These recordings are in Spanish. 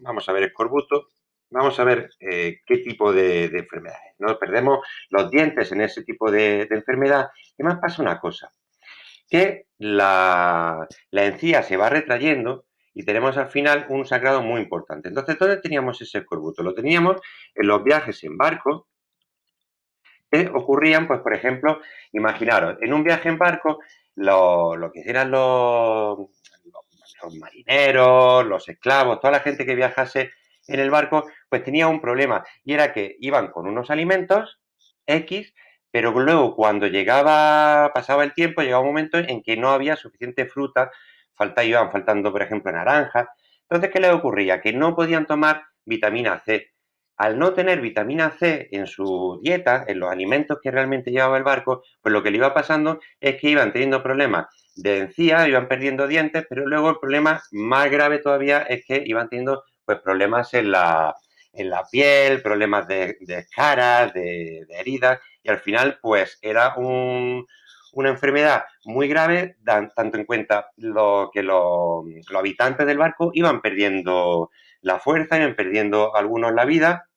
vamos a ver escorbuto, vamos a ver qué tipo de enfermedades, ¿no? Perdemos los dientes en ese tipo de enfermedad. Y más pasa una cosa, que la encía se va retrayendo y tenemos al final un sangrado muy importante. Entonces, ¿dónde teníamos ese escorbuto? Lo teníamos en los viajes en barco que ocurrían, pues, por ejemplo, imaginaros, en un viaje en barco, lo que hicieran los marineros, los esclavos, toda la gente que viajase en el barco, pues tenía un problema, y era que iban con unos alimentos X, pero luego cuando pasaba el tiempo, llegaba un momento en que no había suficiente fruta, iban faltando, por ejemplo, naranjas. Entonces, ¿qué les ocurría? Que no podían tomar vitamina C. Al no tener vitamina C en su dieta, en los alimentos que realmente llevaba el barco, pues lo que le iba pasando es que iban teniendo problemas de encía, iban perdiendo dientes, pero luego el problema más grave todavía es que iban teniendo pues problemas en la piel, problemas de escaras, de heridas, y al final pues era una enfermedad muy grave, tanto en cuenta que los habitantes del barco iban perdiendo la fuerza, iban perdiendo algunos la vida,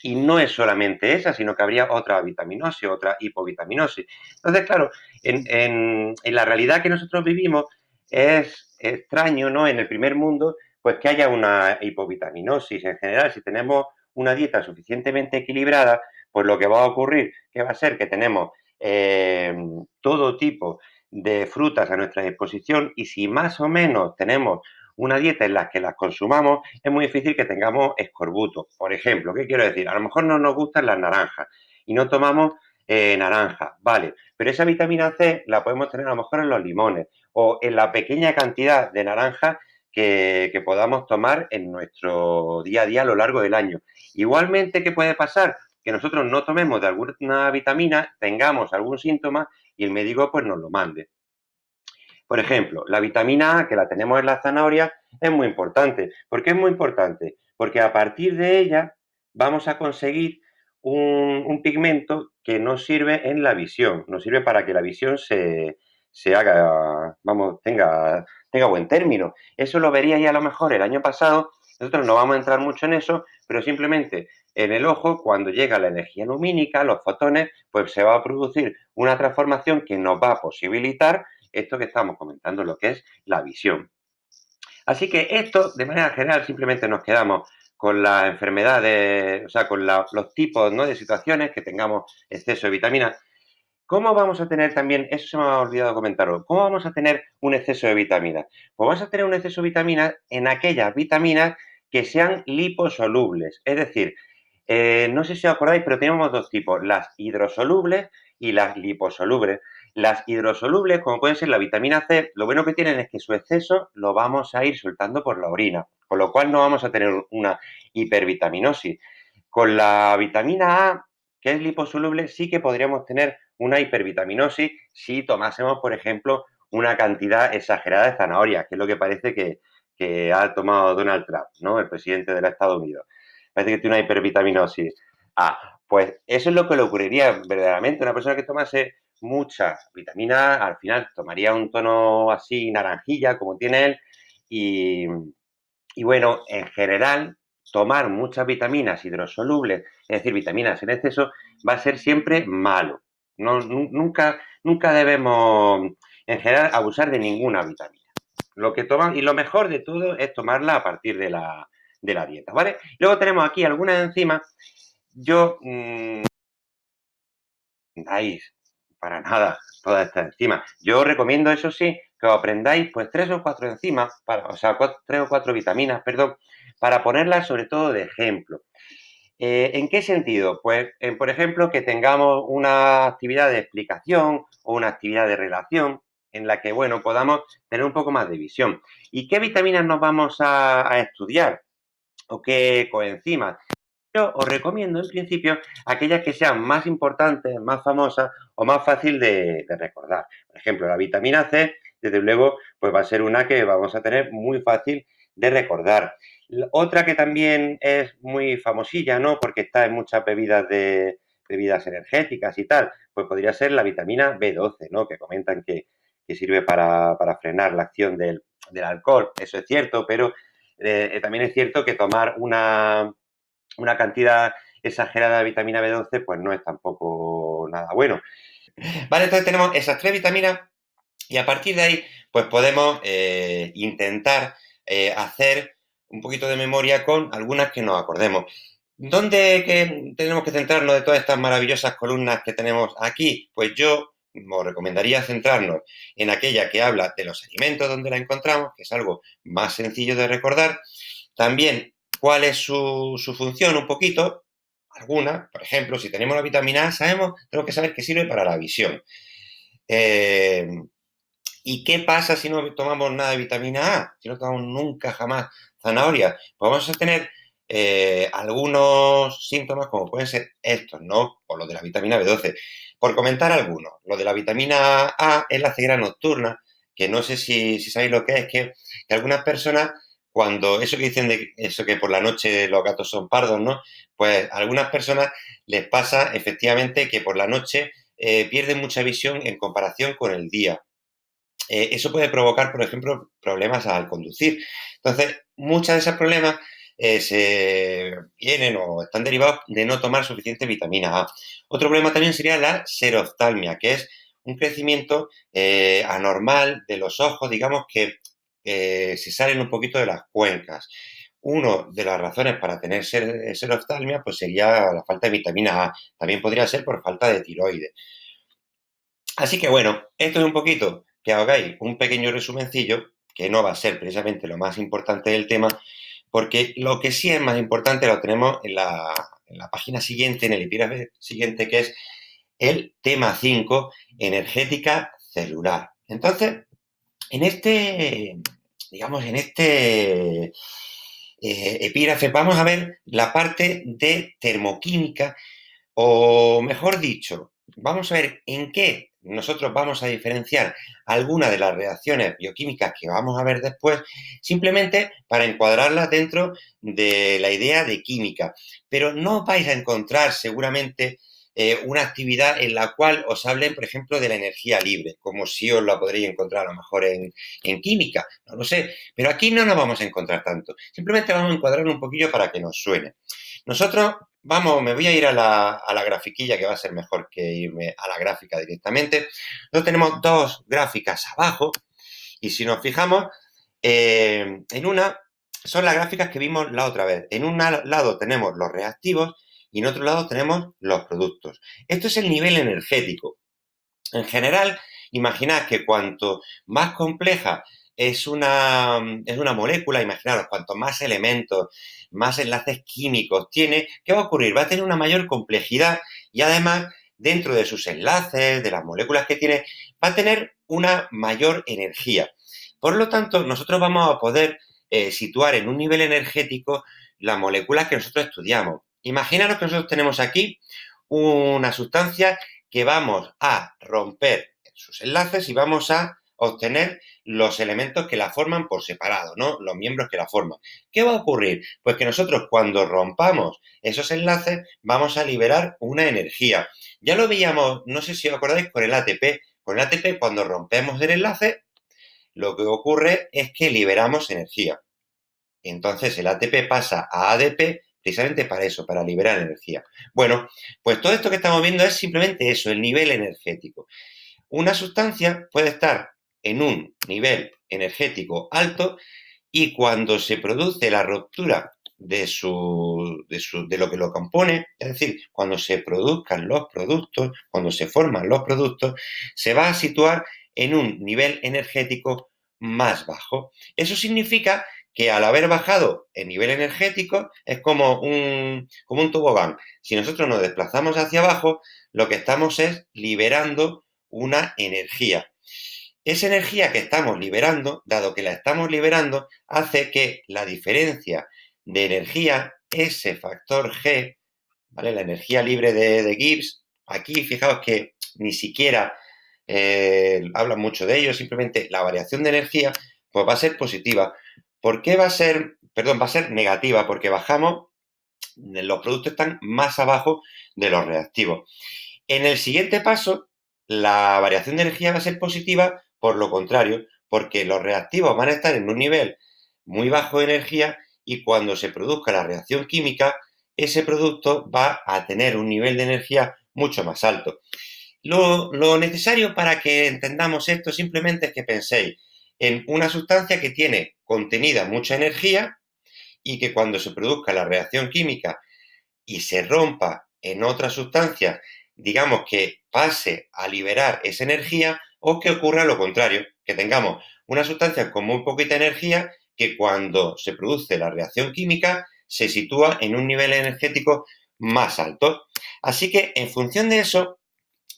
y no es solamente esa, sino que habría otra vitaminosis, otra hipovitaminosis. Entonces, claro, en la realidad que nosotros vivimos es extraño, ¿no? En el primer mundo, pues que haya una hipovitaminosis. En general, si tenemos una dieta suficientemente equilibrada, pues lo que va a ocurrir, que va a ser que tenemos todo tipo de frutas a nuestra disposición, y si más o menos tenemos una dieta en la que las consumamos, es muy difícil que tengamos escorbuto. Por ejemplo, ¿qué quiero decir? A lo mejor no nos gustan las naranjas y no tomamos naranja, vale, pero esa vitamina C la podemos tener a lo mejor en los limones o en la pequeña cantidad de naranja que podamos tomar en nuestro día a día a lo largo del año. Igualmente, ¿qué puede pasar? Que nosotros no tomemos de alguna vitamina, tengamos algún síntoma y el médico pues nos lo mande. Por ejemplo, la vitamina A, que la tenemos en la zanahoria, es muy importante. ¿Por qué es muy importante? Porque a partir de ella vamos a conseguir un pigmento que nos sirve en la visión, nos sirve para que la visión se haga, vamos, tenga buen término. Eso lo veríais a lo mejor el año pasado. Nosotros no vamos a entrar mucho en eso, pero simplemente en el ojo, cuando llega la energía lumínica, los fotones, pues se va a producir una transformación que nos va a posibilitar esto que estamos comentando, lo que es la visión. Así que esto, de manera general, simplemente nos quedamos con las enfermedades, o sea, con los tipos, ¿no?, de situaciones que tengamos exceso de vitaminas. ¿Cómo vamos a tener también, eso se me ha olvidado comentaros, cómo vamos a tener un exceso de vitaminas? Pues vamos a tener un exceso de vitaminas en aquellas vitaminas que sean liposolubles, es decir, no sé si os acordáis, pero tenemos dos tipos, las hidrosolubles y las liposolubles. Las hidrosolubles, como pueden ser la vitamina C, lo bueno que tienen es que su exceso lo vamos a ir soltando por la orina, con lo cual no vamos a tener una hipervitaminosis. Con la vitamina A, que es liposoluble, sí que podríamos tener una hipervitaminosis si tomásemos, por ejemplo, una cantidad exagerada de zanahorias, que es lo que parece que ha tomado Donald Trump, ¿no?, el presidente de los Estados Unidos. Parece que tiene una hipervitaminosis A. Pues eso es lo que le ocurriría verdaderamente. Una persona que tomase mucha vitamina A, al final tomaría un tono así naranjilla, como tiene él, y, y bueno, en general, tomar muchas vitaminas hidrosolubles, es decir, vitaminas en exceso, va a ser siempre malo. No, nunca debemos, en general, abusar de ninguna vitamina. Y lo mejor de todo es tomarla a partir de la dieta, ¿vale? Luego tenemos aquí algunas enzimas. Yo Dais para nada todas estas enzimas. Yo os recomiendo, eso sí, que os aprendáis pues 3 o 4 enzimas, o sea, 3 o 4 vitaminas, perdón, para ponerlas sobre todo de ejemplo. ¿En qué sentido? Pues, por ejemplo, que tengamos una actividad de explicación o una actividad de relación en la que, bueno, podamos tener un poco más de visión. ¿Y qué vitaminas nos vamos a estudiar? ¿O qué coenzimas? Yo os recomiendo, en principio, aquellas que sean más importantes, más famosas o más fácil de recordar. Por ejemplo, la vitamina C, desde luego, pues va a ser una que vamos a tener muy fácil de recordar. Otra que también es muy famosilla, ¿no?, porque está en muchas bebidas energéticas y tal, pues podría ser la vitamina B12, ¿no?, que comentan que sirve para frenar la acción del alcohol. Eso es cierto, pero también es cierto que tomar una cantidad exagerada de vitamina B12 pues no es tampoco nada bueno. Vale, entonces tenemos esas 3 vitaminas y a partir de ahí pues podemos intentar hacer un poquito de memoria con algunas que nos acordemos. ¿Dónde tenemos que centrarnos de todas estas maravillosas columnas que tenemos aquí? Pues yo os recomendaría centrarnos en aquella que habla de los alimentos donde la encontramos, que es algo más sencillo de recordar. También cuál es su función un poquito, alguna, por ejemplo, si tenemos la vitamina A, tenemos que saber que sirve para la visión. Eh, ¿Y qué pasa si no tomamos nada de vitamina A? Si no tomamos nunca, jamás zanahoria. Pues vamos a tener algunos síntomas como pueden ser estos, ¿no? O los de la vitamina B12. Por comentar algunos, lo de la vitamina A es la ceguera nocturna, que no sé si sabéis lo que es, que algunas personas, cuando eso que dicen de eso que por la noche los gatos son pardos, ¿no? Pues a algunas personas les pasa efectivamente que por la noche pierden mucha visión en comparación con el día. Eso puede provocar, por ejemplo, problemas al conducir. Entonces, muchos de esos problemas se vienen o están derivados de no tomar suficiente vitamina A. Otro problema también sería la xeroftalmia, que es un crecimiento anormal de los ojos, digamos que se salen un poquito de las cuencas. Una de las razones para tener xeroftalmia pues sería la falta de vitamina A. También podría ser por falta de tiroides. Así que bueno, esto es un poquito que hagáis un pequeño resumencillo, que no va a ser precisamente lo más importante del tema, porque lo que sí es más importante lo tenemos en la página siguiente, en el epígrafe siguiente, que es el tema 5, energética celular. Entonces, en este, digamos, en este epígrafe vamos a ver la parte de termoquímica, o mejor dicho, vamos a ver en qué nosotros vamos a diferenciar algunas de las reacciones bioquímicas que vamos a ver después, simplemente para encuadrarlas dentro de la idea de química. Pero no vais a encontrar seguramente una actividad en la cual os hablen, por ejemplo, de la energía libre, como si os la podréis encontrar a lo mejor en química, no lo sé. Pero aquí no nos vamos a encontrar tanto. Simplemente vamos a encuadrar un poquillo para que nos suene. Nosotros me voy a ir a la grafiquilla, que va a ser mejor que irme a la gráfica directamente. Nosotros tenemos dos gráficas abajo y si nos fijamos, en una son las gráficas que vimos la otra vez. En un lado tenemos los reactivos y en otro lado tenemos los productos. Esto es el nivel energético. En general, imaginad que cuanto más compleja es una molécula, imaginaros, cuanto más elementos, más enlaces químicos tiene, ¿qué va a ocurrir? Va a tener una mayor complejidad y además, dentro de sus enlaces, de las moléculas que tiene, va a tener una mayor energía. Por lo tanto, nosotros vamos a poder situar en un nivel energético las moléculas que nosotros estudiamos. Imaginaros que nosotros tenemos aquí una sustancia que vamos a romper sus enlaces y vamos a obtener los elementos que la forman por separado, ¿no? Los miembros que la forman. ¿Qué va a ocurrir? Pues que nosotros cuando rompamos esos enlaces vamos a liberar una energía. Ya lo veíamos, no sé si os acordáis, con el ATP. Con el ATP, cuando rompemos el enlace, lo que ocurre es que liberamos energía. Entonces el ATP pasa a ADP precisamente para eso, para liberar energía. Bueno, pues todo esto que estamos viendo es simplemente eso, el nivel energético. Una sustancia puede estar en un nivel energético alto y cuando se produce la ruptura de lo que lo compone, es decir, cuando se produzcan los productos, cuando se forman los productos, se va a situar en un nivel energético más bajo. Eso significa que al haber bajado el nivel energético es como un tobogán. Si nosotros nos desplazamos hacia abajo, lo que estamos es liberando una energía. Esa energía que estamos liberando, dado que la estamos liberando, hace que la diferencia de energía, ese factor G, ¿vale? La energía libre de Gibbs, aquí fijaos que ni siquiera hablan mucho de ello, simplemente la variación de energía, pues va a ser positiva. ¿Por qué va a ser, perdón, va a ser negativa? Porque bajamos, los productos están más abajo de los reactivos. En el siguiente paso, la variación de energía va a ser positiva por lo contrario, porque los reactivos van a estar en un nivel muy bajo de energía y cuando se produzca la reacción química, ese producto va a tener un nivel de energía mucho más alto. Lo necesario para que entendamos esto simplemente es que penséis en una sustancia que tiene contenida mucha energía y que cuando se produzca la reacción química y se rompa en otra sustancia, digamos que pase a liberar esa energía o que ocurra lo contrario, que tengamos una sustancia con muy poquita energía que cuando se produce la reacción química se sitúa en un nivel energético más alto. Así que en función de eso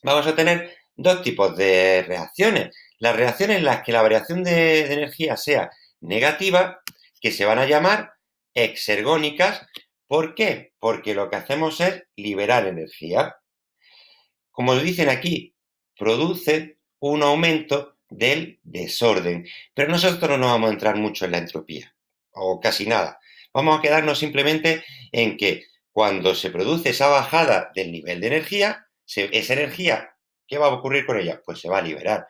vamos a tener dos tipos de reacciones. Las reacciones en las que la variación de energía sea negativa, que se van a llamar exergónicas. ¿Por qué? Porque lo que hacemos es liberar energía. Como dicen aquí, produce un aumento del desorden. Pero nosotros no vamos a entrar mucho en la entropía, o casi nada. Vamos a quedarnos simplemente en que cuando se produce esa bajada del nivel de energía, esa energía, ¿qué va a ocurrir con ella? Pues se va a liberar.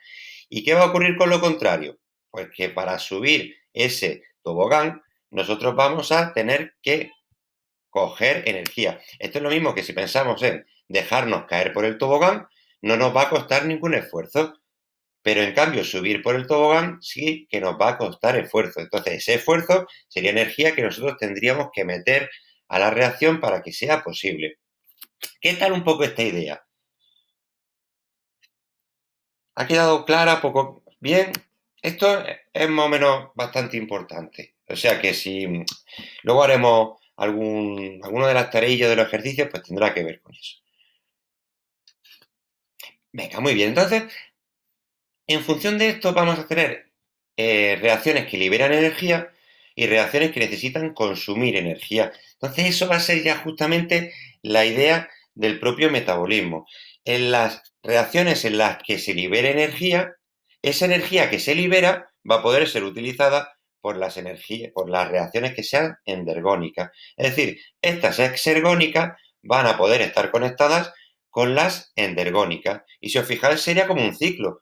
¿Y qué va a ocurrir con lo contrario? Pues que para subir ese tobogán, nosotros vamos a tener que coger energía. Esto es lo mismo que si pensamos en dejarnos caer por el tobogán, no nos va a costar ningún esfuerzo. Pero en cambio, subir por el tobogán sí que nos va a costar esfuerzo. Entonces, ese esfuerzo sería energía que nosotros tendríamos que meter a la reacción para que sea posible. ¿Qué tal un poco esta idea? ¿Ha quedado clara? ¿Poco bien? Esto es más o menos bastante importante. O sea que si luego haremos alguno de las tareas de los ejercicios, pues tendrá que ver con eso. Venga, muy bien. Entonces, en función de esto vamos a tener reacciones que liberan energía y reacciones que necesitan consumir energía. Entonces eso va a ser ya justamente la idea del propio metabolismo. En las reacciones en las que se libera energía, esa energía que se libera va a poder ser utilizada por las reacciones que sean endergónicas. Es decir, estas exergónicas van a poder estar conectadas con las endergónicas. Y si os fijáis, sería como un ciclo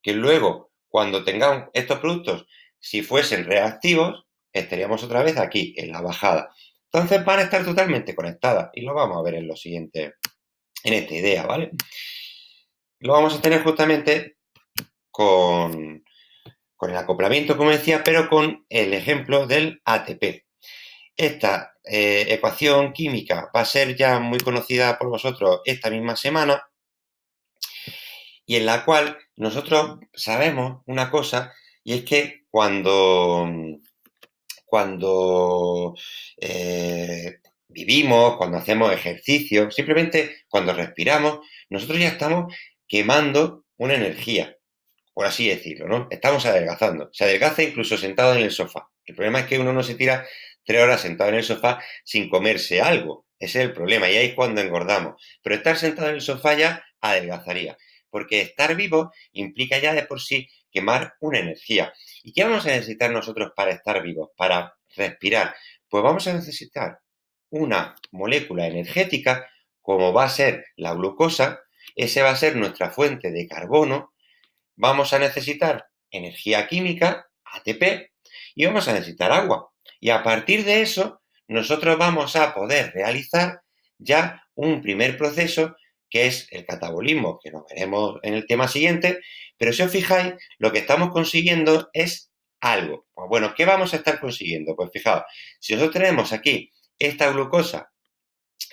que luego, cuando tengamos estos productos, si fuesen reactivos, estaríamos otra vez aquí, en la bajada. Entonces van a estar totalmente conectadas y lo vamos a ver en lo siguiente, en esta idea, ¿vale? Lo vamos a tener justamente con el acoplamiento, como decía, pero con el ejemplo del ATP. Esta ecuación química va a ser ya muy conocida por vosotros esta misma semana y en la cual nosotros sabemos una cosa y es que cuando vivimos, cuando hacemos ejercicio, simplemente cuando respiramos, nosotros ya estamos quemando una energía, por así decirlo, ¿no? Estamos adelgazando. Se adelgaza incluso sentado en el sofá. El problema es que uno no se tira 3 horas sentado en el sofá sin comerse algo. Ese es el problema y ahí es cuando engordamos. Pero estar sentado en el sofá ya adelgazaría. Porque estar vivo implica ya de por sí quemar una energía. ¿Y qué vamos a necesitar nosotros para estar vivos, para respirar? Pues vamos a necesitar una molécula energética como va a ser la glucosa. Ese va a ser nuestra fuente de carbono. Vamos a necesitar energía química, ATP, y vamos a necesitar agua. Y a partir de eso, nosotros vamos a poder realizar ya un primer proceso que es el catabolismo, que lo veremos en el tema siguiente, pero si os fijáis, lo que estamos consiguiendo es algo. Pues bueno, ¿qué vamos a estar consiguiendo? Pues fijaos, si nosotros tenemos aquí esta glucosa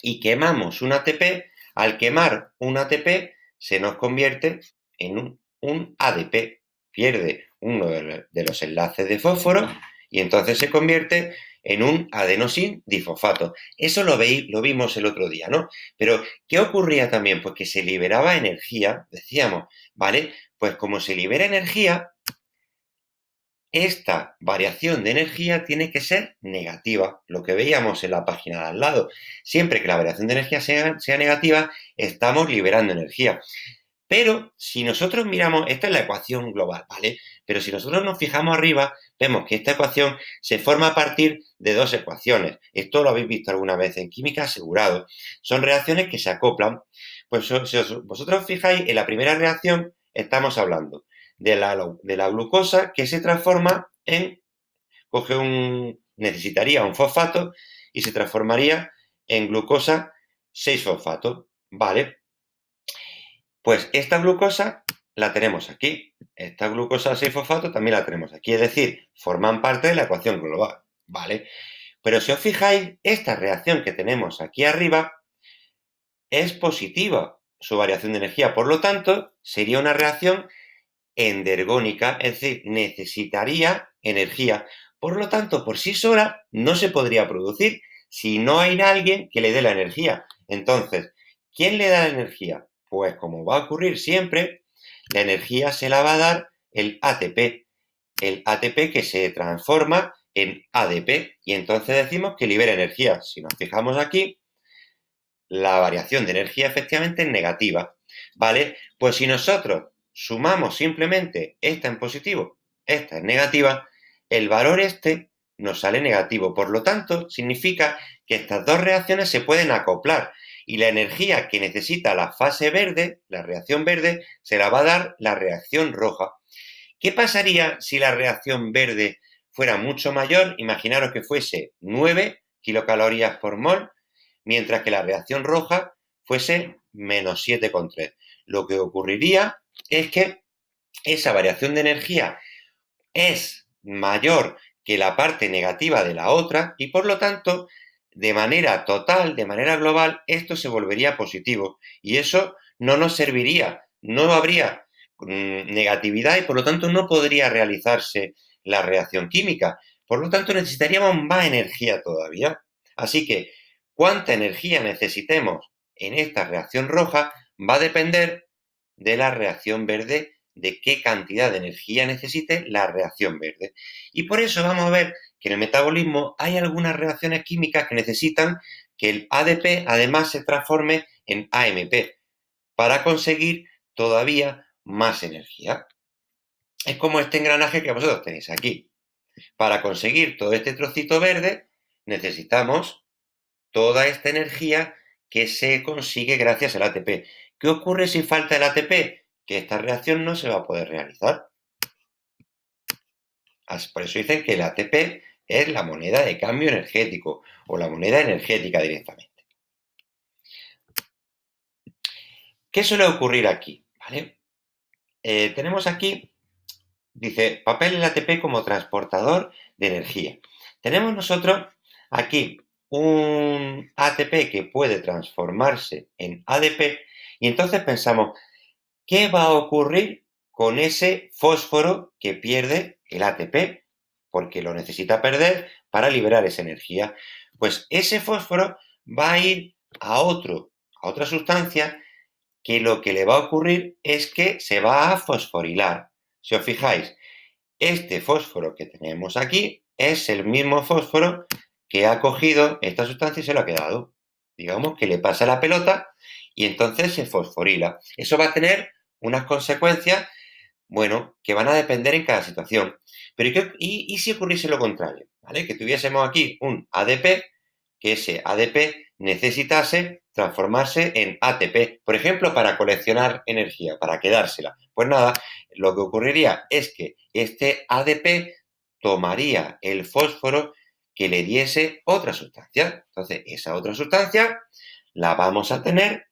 y quemamos un ATP, al quemar un ATP se nos convierte en un ADP, pierde uno de los enlaces de fósforo y entonces se convierte en un adenosin difosfato. Eso lo vimos el otro día, ¿no? Pero, ¿qué ocurría también? Pues que se liberaba energía, decíamos, ¿vale? Pues como se libera energía, esta variación de energía tiene que ser negativa, lo que veíamos en la página de al lado. Siempre que la variación de energía sea negativa, estamos liberando energía. Pero si nosotros miramos, esta es la ecuación global, ¿vale? Pero si nosotros nos fijamos arriba, vemos que esta ecuación se forma a partir de dos ecuaciones. Esto lo habéis visto alguna vez en química, asegurado. Son reacciones que se acoplan. Pues si vosotros fijáis, en la primera reacción estamos hablando de la glucosa que se transforma en necesitaría un fosfato y se transformaría en glucosa 6-fosfato. Vale, pues esta glucosa la tenemos aquí. Esta glucosa 6-fosfato también la tenemos aquí. Es decir, forman parte de la ecuación global. Vale, pero si os fijáis, esta reacción que tenemos aquí arriba es positiva, su variación de energía. Por lo tanto, sería una reacción endergónica, es decir, necesitaría energía. Por lo tanto, por sí sola no se podría producir si no hay alguien que le dé la energía. Entonces, ¿quién le da la energía? Pues como va a ocurrir siempre, la energía se la va a dar el ATP. El ATP que se transforma en ADP y entonces decimos que libera energía. Si nos fijamos aquí, la variación de energía efectivamente es negativa, ¿vale? Pues si nosotros sumamos simplemente esta en positivo, esta en negativa, el valor este nos sale negativo. Por lo tanto, significa que estas dos reacciones se pueden acoplar y la energía que necesita la fase verde, la reacción verde, se la va a dar la reacción roja. ¿Qué pasaría si la reacción verde fuera mucho mayor? Imaginaros que fuese 9 kilocalorías por mol, mientras que la reacción roja fuese menos 7,3. Lo que ocurriría es que esa variación de energía es mayor que la parte negativa de la otra y por lo tanto, de manera total, de manera global, esto se volvería positivo y eso no nos serviría, no habría negatividad y por lo tanto no podría realizarse la reacción química. Por lo tanto, necesitaríamos más energía todavía. Así que, cuánta energía necesitemos en esta reacción roja va a depender de la reacción verde, de qué cantidad de energía necesite la reacción verde. Y por eso vamos a ver que en el metabolismo hay algunas reacciones químicas que necesitan que el ADP además se transforme en AMP para conseguir todavía más energía. Es como este engranaje que vosotros tenéis aquí. Para conseguir todo este trocito verde necesitamos toda esta energía que se consigue gracias al ATP. ¿Qué ocurre si falta el ATP? Que esta reacción no se va a poder realizar. Por eso dicen que el ATP es la moneda de cambio energético o la moneda energética directamente. ¿Qué suele ocurrir aquí? ¿Vale? Tenemos aquí, dice, papel el ATP como transportador de energía. Tenemos nosotros aquí un ATP que puede transformarse en ADP y entonces pensamos, ¿qué va a ocurrir con ese fósforo que pierde el ATP? Porque lo necesita perder para liberar esa energía. Pues ese fósforo va a ir a otra sustancia que lo que le va a ocurrir es que se va a fosforilar. Si os fijáis, este fósforo que tenemos aquí es el mismo fósforo que ha cogido esta sustancia y se lo ha quedado. Digamos que le pasa la pelota y entonces se fosforila. Eso va a tener unas consecuencias, bueno, que van a depender en cada situación. Pero ¿y si ocurriese lo contrario? ¿Vale? Que tuviésemos aquí un ADP, que ese ADP necesitase transformarse en ATP, por ejemplo, para coleccionar energía, para quedársela. Pues nada, lo que ocurriría es que este ADP tomaría el fósforo que le diese otra sustancia. Entonces, esa otra sustancia la vamos a tener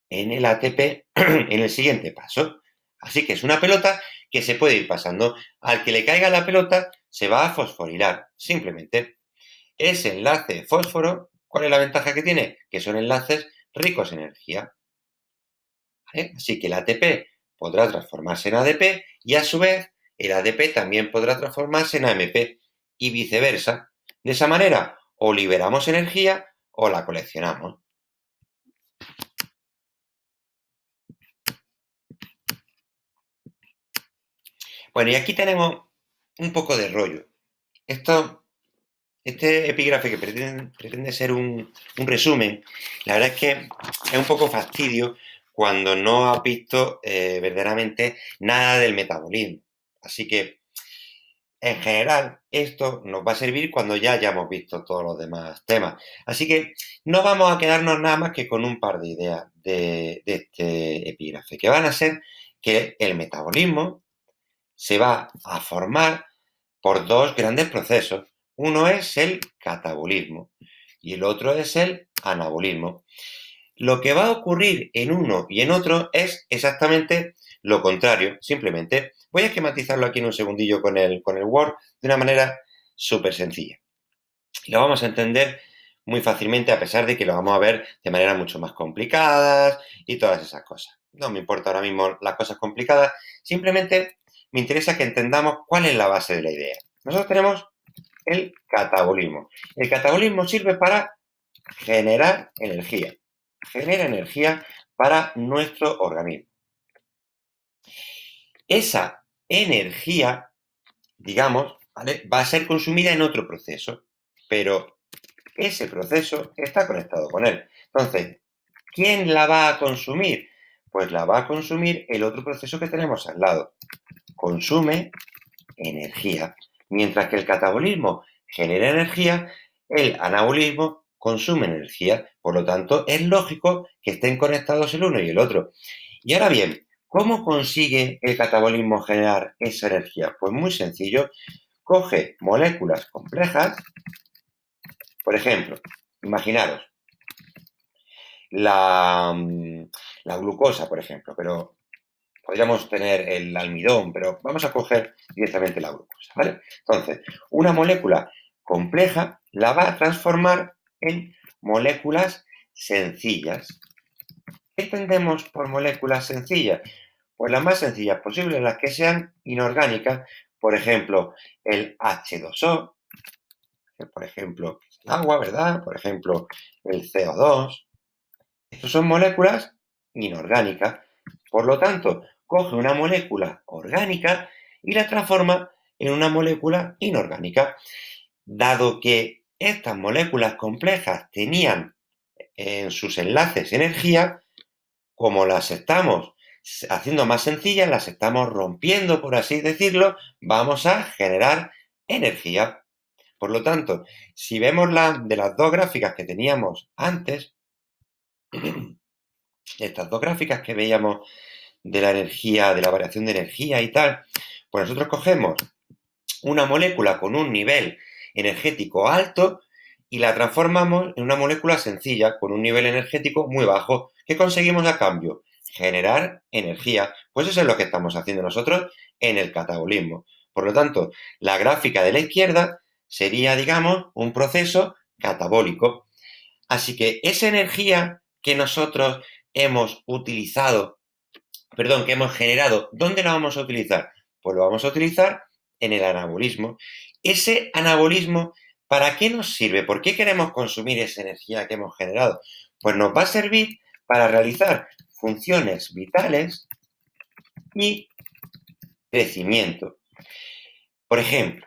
en el ATP en el siguiente paso. Así que es una pelota que se puede ir pasando. Al que le caiga la pelota se va a fosforilar, simplemente. Ese enlace de fósforo, ¿cuál es la ventaja que tiene? Que son enlaces ricos en energía. ¿Vale? Así que el ATP podrá transformarse en ADP y a su vez el ADP también podrá transformarse en AMP y viceversa. De esa manera, o liberamos energía o la coleccionamos. Bueno, y aquí tenemos un poco de rollo. Este epígrafe que pretende ser un resumen, la verdad es que es un poco fastidio cuando no has visto verdaderamente nada del metabolismo. Así que, en general, esto nos va a servir cuando ya hayamos visto todos los demás temas. Así que no vamos a quedarnos nada más que con un par de ideas de este epígrafe, que van a ser que el metabolismo se va a formar por dos grandes procesos. Uno es el catabolismo y el otro es el anabolismo. Lo que va a ocurrir en uno y en otro es exactamente lo contrario. Simplemente voy a esquematizarlo aquí en un segundillo con el Word de una manera súper sencilla. Lo vamos a entender muy fácilmente, a pesar de que lo vamos a ver de manera mucho más complicadas y todas esas cosas. No me importa ahora mismo las cosas complicadas, simplemente me interesa que entendamos cuál es la base de la idea. Nosotros tenemos el catabolismo. El catabolismo sirve para generar energía. Genera energía para nuestro organismo. Esa energía, digamos, ¿vale?, va a ser consumida en otro proceso, pero ese proceso está conectado con él. Entonces, ¿quién la va a consumir? Pues la va a consumir el otro proceso que tenemos al lado. Consume energía. Mientras que el catabolismo genera energía, el anabolismo consume energía. Por lo tanto, es lógico que estén conectados el uno y el otro. Y ahora bien, ¿cómo consigue el catabolismo generar esa energía? Pues muy sencillo. Coge moléculas complejas, por ejemplo, imaginaros, la, la glucosa, por ejemplo, pero podríamos tener el almidón, pero vamos a coger directamente la glucosa, ¿vale? Entonces, una molécula compleja la va a transformar en moléculas sencillas. ¿Qué entendemos por moléculas sencillas? Pues las más sencillas posibles, las que sean inorgánicas, por ejemplo, el H2O, que por ejemplo es el agua, ¿verdad? Por ejemplo, el CO2. Estas son moléculas inorgánicas. Por lo tanto, coge una molécula orgánica y la transforma en una molécula inorgánica. Dado que estas moléculas complejas tenían en sus enlaces energía, como las estamos haciendo más sencillas, las estamos rompiendo, por así decirlo, vamos a generar energía. Por lo tanto, si vemos de las dos gráficas que teníamos antes, estas dos gráficas que veíamos de la energía, de la variación de energía y tal, pues nosotros cogemos una molécula con un nivel energético alto y la transformamos en una molécula sencilla con un nivel energético muy bajo. ¿Qué conseguimos a cambio? Generar energía. Pues eso es lo que estamos haciendo nosotros en el catabolismo. Por lo tanto, la gráfica de la izquierda sería, digamos, un proceso catabólico. Así que esa energía que nosotros hemos utilizado, que hemos generado, ¿dónde la vamos a utilizar? Pues lo vamos a utilizar en el anabolismo. Ese anabolismo, ¿para qué nos sirve? ¿Por qué queremos consumir esa energía que hemos generado? Pues nos va a servir para realizar funciones vitales y crecimiento. Por ejemplo,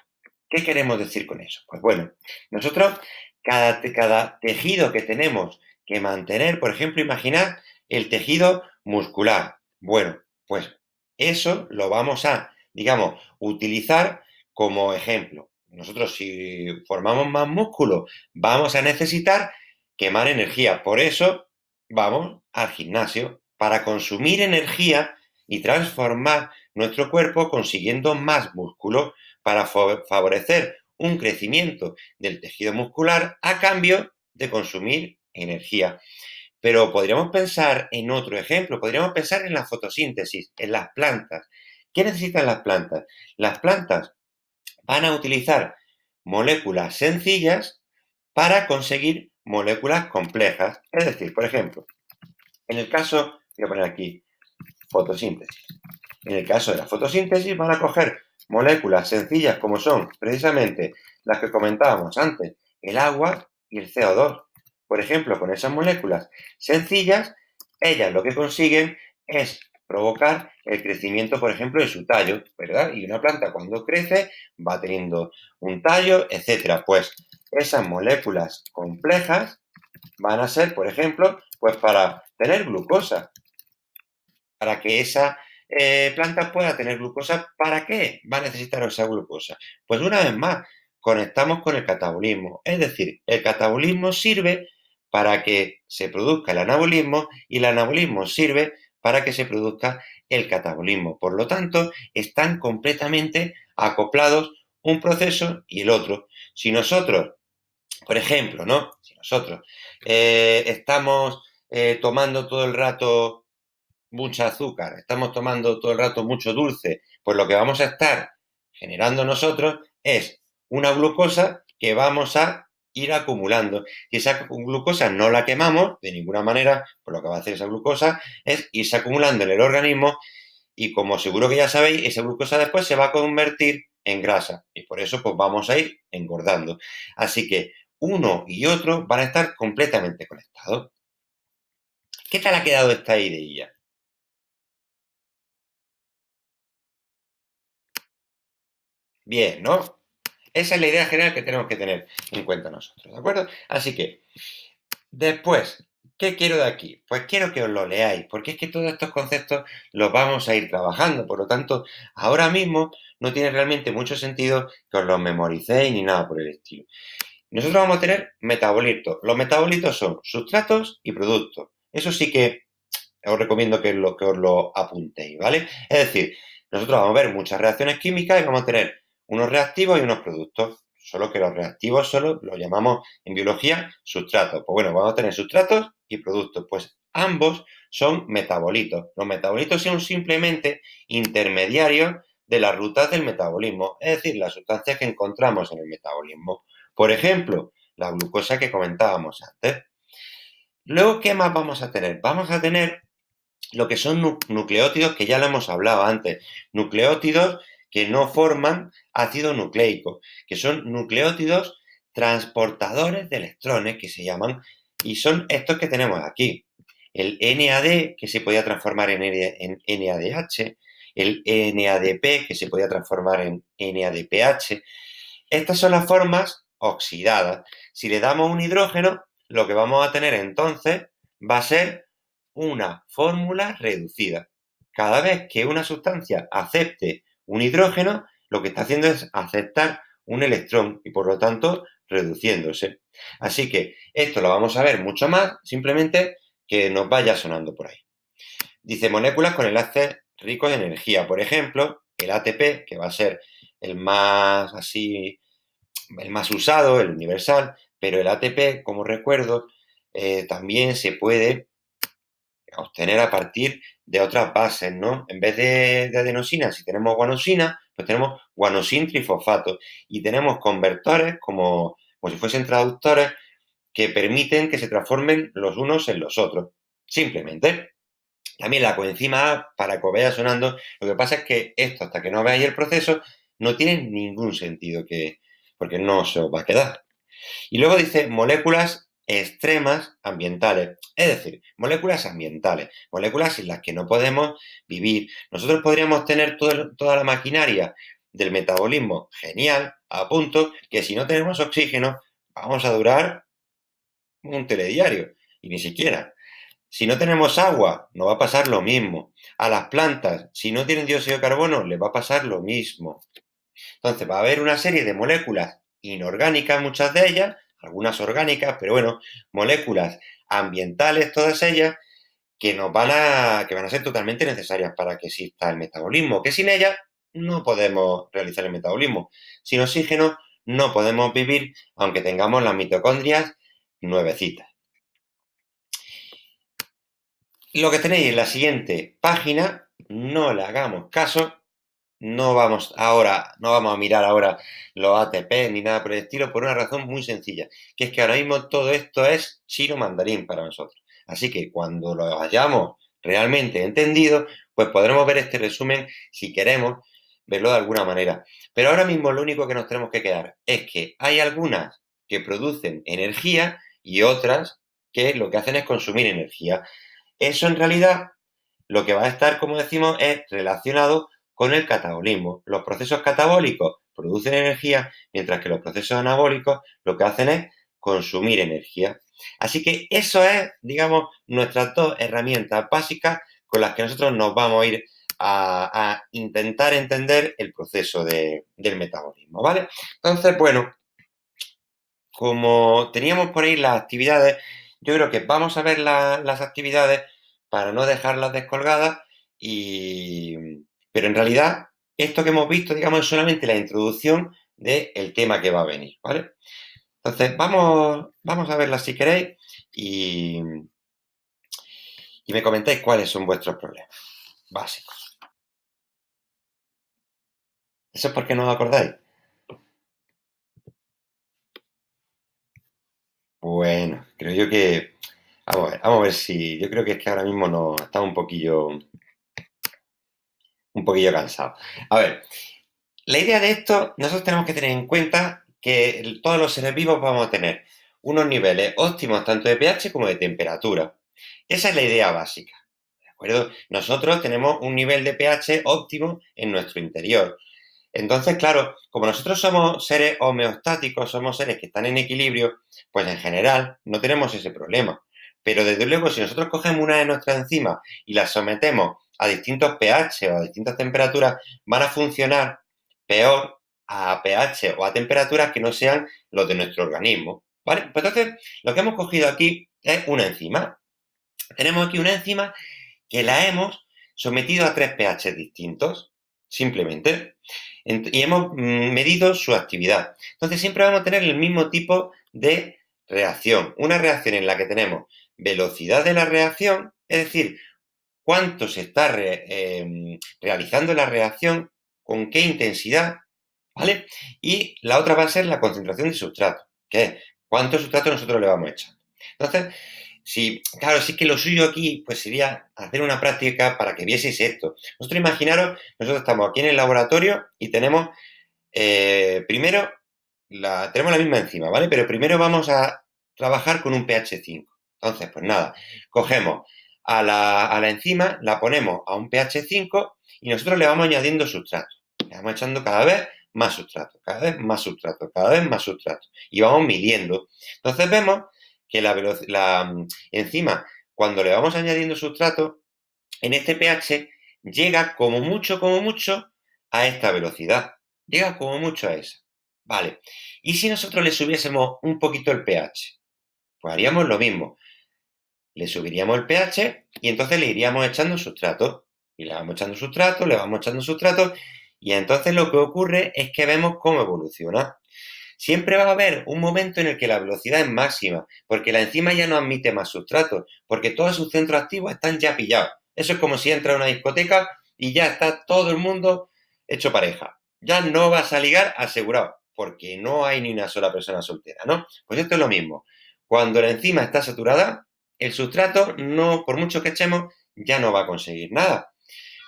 ¿qué queremos decir con eso? Pues bueno, nosotros, cada tejido que tenemos que mantener, por ejemplo, imaginad el tejido muscular. Bueno, pues eso lo vamos a, digamos, utilizar como ejemplo. Nosotros, si formamos más músculo, vamos a necesitar quemar energía. Por eso vamos al gimnasio, para consumir energía y transformar nuestro cuerpo consiguiendo más músculo, para favorecer un crecimiento del tejido muscular a cambio de consumir energía. Pero podríamos pensar en otro ejemplo, podríamos pensar en la fotosíntesis, en las plantas. ¿Qué necesitan las plantas? Las plantas van a utilizar moléculas sencillas para conseguir moléculas complejas. Es decir, por ejemplo, en el caso, voy a poner aquí, fotosíntesis. En el caso de la fotosíntesis van a coger moléculas sencillas como son precisamente las que comentábamos antes, el agua y el CO2. Por ejemplo, con esas moléculas sencillas, ellas lo que consiguen es provocar el crecimiento, por ejemplo, de su tallo, ¿verdad? Y una planta cuando crece va teniendo un tallo, etcétera. Pues esas moléculas complejas van a ser, por ejemplo, pues para tener glucosa, para que esa planta pueda tener glucosa. ¿Para qué va a necesitar esa glucosa? Pues una vez más, conectamos con el catabolismo. Es decir, el catabolismo sirve para que se produzca el anabolismo y el anabolismo sirve para que se produzca el catabolismo. Por lo tanto, están completamente acoplados un proceso y el otro. Si nosotros, por ejemplo, ¿no? Si nosotros estamos tomando todo el rato mucha azúcar, estamos tomando todo el rato mucho dulce, pues lo que vamos a estar generando nosotros es una glucosa que vamos a ir acumulando. Si esa glucosa no la quemamos de ninguna manera, pues lo que va a hacer esa glucosa es irse acumulando en el organismo y como seguro que ya sabéis, esa glucosa después se va a convertir en grasa y por eso pues vamos a ir engordando. Así que uno y otro van a estar completamente conectados. ¿Qué tal ha quedado esta idea? Bien, ¿no? Esa es la idea general que tenemos que tener en cuenta nosotros, ¿de acuerdo? Así que, después, ¿qué quiero de aquí? Pues quiero que os lo leáis, porque es que todos estos conceptos los vamos a ir trabajando, por lo tanto, ahora mismo no tiene realmente mucho sentido que os los memoricéis ni nada por el estilo. Nosotros vamos a tener metabolitos. Los metabolitos son sustratos y productos. Eso sí que os recomiendo que os lo apuntéis, ¿vale? Es decir, nosotros vamos a ver muchas reacciones químicas y vamos a tener unos reactivos y unos productos. Solo que los reactivos solo los llamamos en biología sustratos. Pues bueno, vamos a tener sustratos y productos. Pues ambos son metabolitos. Los metabolitos son simplemente intermediarios de las rutas del metabolismo, es decir, las sustancias que encontramos en el metabolismo. Por ejemplo, la glucosa que comentábamos antes. Luego, ¿qué más vamos a tener? Vamos a tener lo que son nucleótidos, que ya lo hemos hablado antes. Nucleótidos que no forman ácido nucleico, que son nucleótidos transportadores de electrones, que se llaman, y son estos que tenemos aquí. El NAD, que se podía transformar en NADH, el NADP, que se podía transformar en NADPH. Estas son las formas oxidadas. Si le damos un hidrógeno, lo que vamos a tener entonces va a ser una fórmula reducida. Cada vez que una sustancia acepte un hidrógeno, lo que está haciendo es aceptar un electrón y por lo tanto reduciéndose. Así que esto lo vamos a ver mucho más, simplemente que nos vaya sonando por ahí. Dice moléculas con enlaces ricos en energía. Por ejemplo, el ATP, que va a ser el más así, el más usado, el universal, pero el ATP, como recuerdo, también se puede obtener a partir de otras bases, ¿no? En vez de adenosina, si tenemos guanosina, pues tenemos guanosin trifosfato y tenemos convertores como si fuesen traductores que permiten que se transformen los unos en los otros. Simplemente. También la coenzima A, para que os vaya sonando, lo que pasa es que esto, hasta que no veáis el proceso, no tiene ningún sentido porque no se os va a quedar. Y luego dice moléculas extremas ambientales, es decir, moléculas ambientales, moléculas sin las que no podemos vivir. Nosotros podríamos tener toda la maquinaria del metabolismo genial, a punto que si no tenemos oxígeno, vamos a durar un telediario, y ni siquiera. Si no tenemos agua, nos va a pasar lo mismo. A las plantas, si no tienen dióxido de carbono, les va a pasar lo mismo. Entonces, va a haber una serie de moléculas inorgánicas, muchas de ellas, algunas orgánicas, pero bueno, moléculas ambientales, todas ellas, que van a ser totalmente necesarias para que exista el metabolismo, que sin ellas no podemos realizar el metabolismo. Sin oxígeno no podemos vivir, aunque tengamos las mitocondrias nuevecitas. Lo que tenéis en la siguiente página, no le hagamos caso, no vamos a mirar ahora los ATP ni nada por el estilo, por una razón muy sencilla, que es que ahora mismo todo esto es chino mandarín para nosotros. Así que cuando lo hayamos realmente entendido, pues podremos ver este resumen si queremos verlo de alguna manera. Pero ahora mismo lo único que nos tenemos que quedar es que hay algunas que producen energía y otras que lo que hacen es consumir energía. Eso en realidad lo que va a estar, como decimos, es relacionado con el catabolismo. Los procesos catabólicos producen energía, mientras que los procesos anabólicos lo que hacen es consumir energía. Así que eso es, digamos, nuestras dos herramientas básicas con las que nosotros nos vamos a ir a intentar entender el proceso del metabolismo, ¿vale? Entonces, bueno, como teníamos por ahí las actividades, yo creo que vamos a ver las actividades para no dejarlas descolgadas pero en realidad esto que hemos visto, digamos, es solamente la introducción del tema que va a venir, ¿vale? Entonces, vamos a verlas si queréis y me comentáis cuáles son vuestros problemas básicos. ¿Eso es porque no os acordáis? Bueno, creo yo que... Vamos a ver si... Yo creo que es que ahora mismo nos estamos un poquillo cansados. A ver, la idea de esto, nosotros tenemos que tener en cuenta que todos los seres vivos vamos a tener unos niveles óptimos tanto de pH como de temperatura. Esa es la idea básica, ¿de acuerdo? Nosotros tenemos un nivel de pH óptimo en nuestro interior. Entonces, claro, como nosotros somos seres homeostáticos, somos seres que están en equilibrio, pues en general no tenemos ese problema. Pero desde luego, si nosotros cogemos una de nuestras enzimas y las sometemos a distintos pH o a distintas temperaturas, van a funcionar peor a pH o a temperaturas que no sean los de nuestro organismo, ¿vale? Pues entonces, lo que hemos cogido aquí es una enzima. Tenemos aquí una enzima que la hemos sometido a 3 pH distintos, simplemente, y hemos medido su actividad. Entonces siempre vamos a tener el mismo tipo de reacción, una reacción en la que tenemos velocidad de la reacción, es decir, cuánto se está realizando la reacción, con qué intensidad, ¿vale? Y la otra va a ser la concentración de sustrato, que es cuánto sustrato nosotros le vamos a echar. Entonces, sí, claro, sí que lo suyo aquí pues sería hacer una práctica para que vieseis esto. Nosotros imaginaros, nosotros estamos aquí en el laboratorio y tenemos, primero, tenemos la misma enzima, ¿vale? Pero primero vamos a trabajar con un pH 5. Entonces, pues nada, cogemos a la enzima, la ponemos a un pH 5 y nosotros le vamos añadiendo sustrato. Le vamos echando cada vez más sustrato, cada vez más sustrato, cada vez más sustrato. Y vamos midiendo. Entonces vemos que la enzima, cuando le vamos añadiendo sustrato, en este pH llega como mucho a esta velocidad. Llega como mucho a esa. Vale. ¿Y si nosotros le subiésemos un poquito el pH? Pues haríamos lo mismo. Le subiríamos el pH y entonces le iríamos echando sustrato. Y le vamos echando sustrato, le vamos echando sustrato. Y entonces lo que ocurre es que vemos cómo evoluciona. Siempre va a haber un momento en el que la velocidad es máxima, porque la enzima ya no admite más sustratos, porque todos sus centros activos están ya pillados. Eso es como si entra a una discoteca y ya está todo el mundo hecho pareja. Ya no vas a ligar asegurado, porque no hay ni una sola persona soltera, ¿no? Pues esto es lo mismo. Cuando la enzima está saturada, el sustrato, no, por mucho que echemos, ya no va a conseguir nada.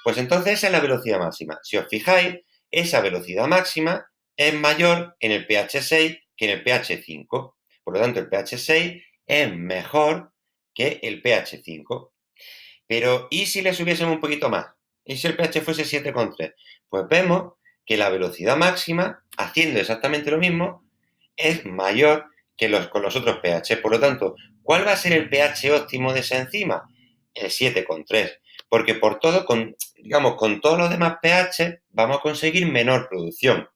Pues entonces esa es la velocidad máxima. Si os fijáis, esa velocidad máxima es mayor en el pH 6 que en el pH 5. Por lo tanto, el pH 6 es mejor que el pH 5. Pero, ¿y si le subiésemos un poquito más? ¿Y si el pH fuese 7,3? Pues vemos que la velocidad máxima, haciendo exactamente lo mismo, es mayor que con los otros pH. Por lo tanto, ¿cuál va a ser el pH óptimo de esa enzima? El 7,3. Porque digamos, con todos los demás pH vamos a conseguir menor producción.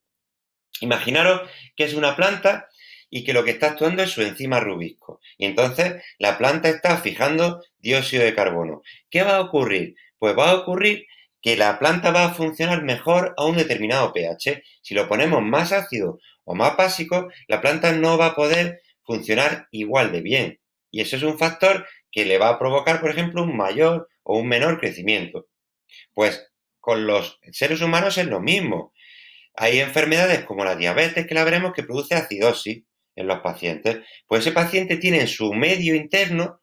Imaginaros que es una planta y que lo que está actuando es su enzima Rubisco. Y entonces la planta está fijando dióxido de carbono. ¿Qué va a ocurrir? Pues va a ocurrir que la planta va a funcionar mejor a un determinado pH. Si lo ponemos más ácido o más básico, la planta no va a poder funcionar igual de bien. Y eso es un factor que le va a provocar, por ejemplo, un mayor o un menor crecimiento. Pues con los seres humanos es lo mismo. Hay enfermedades como la diabetes, que la veremos, que produce acidosis en los pacientes. Pues ese paciente tiene en su medio interno